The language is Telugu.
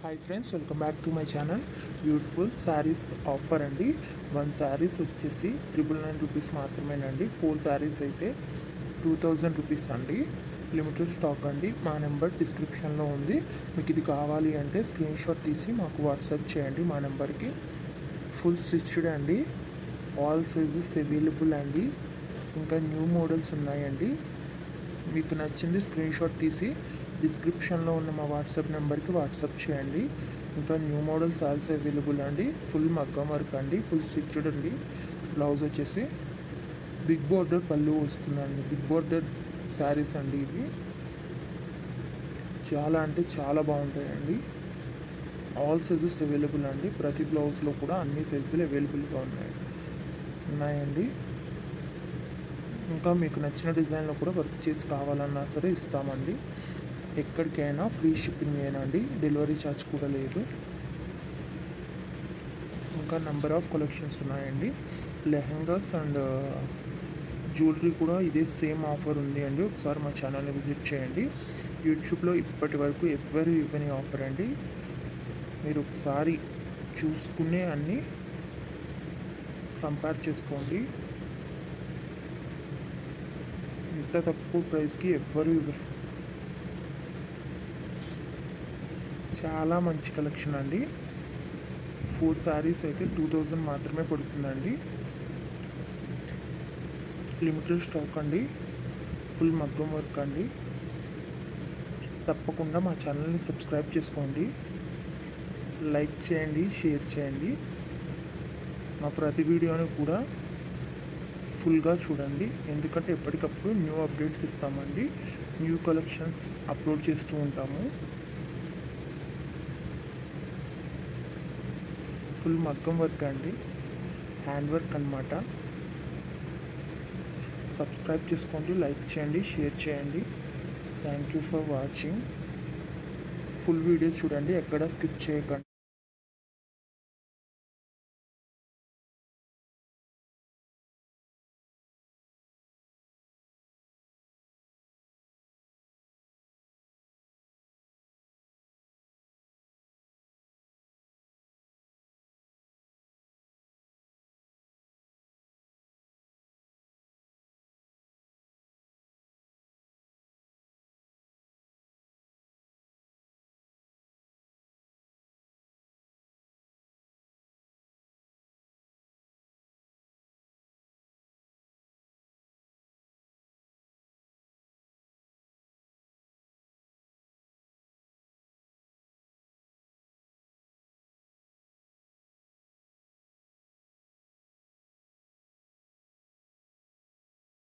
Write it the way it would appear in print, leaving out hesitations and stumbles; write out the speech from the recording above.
Hi friends, welcome back to my channel. Beautiful saris offer అండి. 1 శారీస్ వచ్చేసి 999 రూపీస్ మాత్రమేనండి. 4 శారీస్ అయితే 2000 రూపీస్ అండి. లిమిటెడ్ స్టాక్ అండి. మా నెంబర్ డిస్క్రిప్షన్లో ఉంది. మీకు ఇది కావాలి అంటే స్క్రీన్ షాట్ తీసి మాకు వాట్సాప్ చేయండి మా నెంబర్కి. ఫుల్ స్టిచ్డ్ అండి. ఆల్ సైజెస్ అవైలబుల్ అండి. ఇంకా న్యూ మోడల్స్ ఉన్నాయండి. మీకు నచ్చింది స్క్రీన్ షాట్ తీసి డిస్క్రిప్షన్లో ఉన్న మా వాట్సాప్ నెంబర్కి వాట్సాప్ చేయండి. ఇంకా న్యూ మోడల్స్ ఆల్సో అవైలబుల్ అండి. ఫుల్ మగ్గం వర్క్ అండి, ఫుల్ స్టిచ్డ్ అండి. బ్లౌజ్ వచ్చేసి బిగ్ బోర్డర్ పళ్ళు వస్తుందండి. బిగ్ బోర్డర్ శారీస్ అండి ఇవి. చాలా అంటే చాలా బాగుంటాయండి. ఆల్ సైజెస్ అవైలబుల్ అండి. ప్రతి బ్లౌజ్లో కూడా అన్ని సైజులు అవైలబుల్గా ఉన్నాయండి. ఇంకా మీకు నచ్చిన డిజైన్లో కూడా వర్క్ చేసి కావాలన్నా సరే ఇస్తామండి. ఎక్కడికైనా ఫ్రీ షిప్పింగ్ ఏనండి. డెలివరీ ఛార్జ్ కూడా లేదు. ఇంకా నెంబర్ ఆఫ్ కలెక్షన్స్ ఉన్నాయండి. లెహంగాస్ అండ్ జ్యువెలరీ కూడా ఇదే సేమ్ ఆఫర్ ఉంది అండి. ఒకసారి మా ఛానల్ని విజిట్ చేయండి. యూట్యూబ్లో ఇప్పటి వరకు ఎవరు ఇవ్వని ఆఫర్ అండి. మీరు ఒకసారి చూసుకునే అన్నీ కంపేర్ చేసుకోండి. ఇంత తక్కువ ప్రైస్కి ఎవ్వరు ఇవ్వరు. చాలా మంచి కలెక్షన్ అండి. 4 శారీస్ అయితే 2000 మాత్రమే పడుతుందండి. లిమిటెడ్ స్టాక్ అండి. ఫుల్ మగ్గం వర్క్ అండి. తప్పకుండా మా ఛానల్ని సబ్స్క్రైబ్ చేసుకోండి. లైక్ చేయండి, షేర్ చేయండి. మా ప్రతి వీడియోని కూడా ఫుల్గా చూడండి. ఎందుకంటే ఎప్పటికప్పుడు న్యూ అప్డేట్స్ ఇస్తామండి. న్యూ కలెక్షన్స్ అప్లోడ్ చేస్తూ ఉంటాము. ఫుల్ మగ్గం వర్క్ అండి, హ్యాండ్ వర్క్ అనమాట. సబ్స్క్రైబ్ చేసుకోండి, లైక్ చేయండి, షేర్ చేయండి. Thank you for watching. Full video చూడండి, ఎక్కడ స్కిప్ చేయకండి.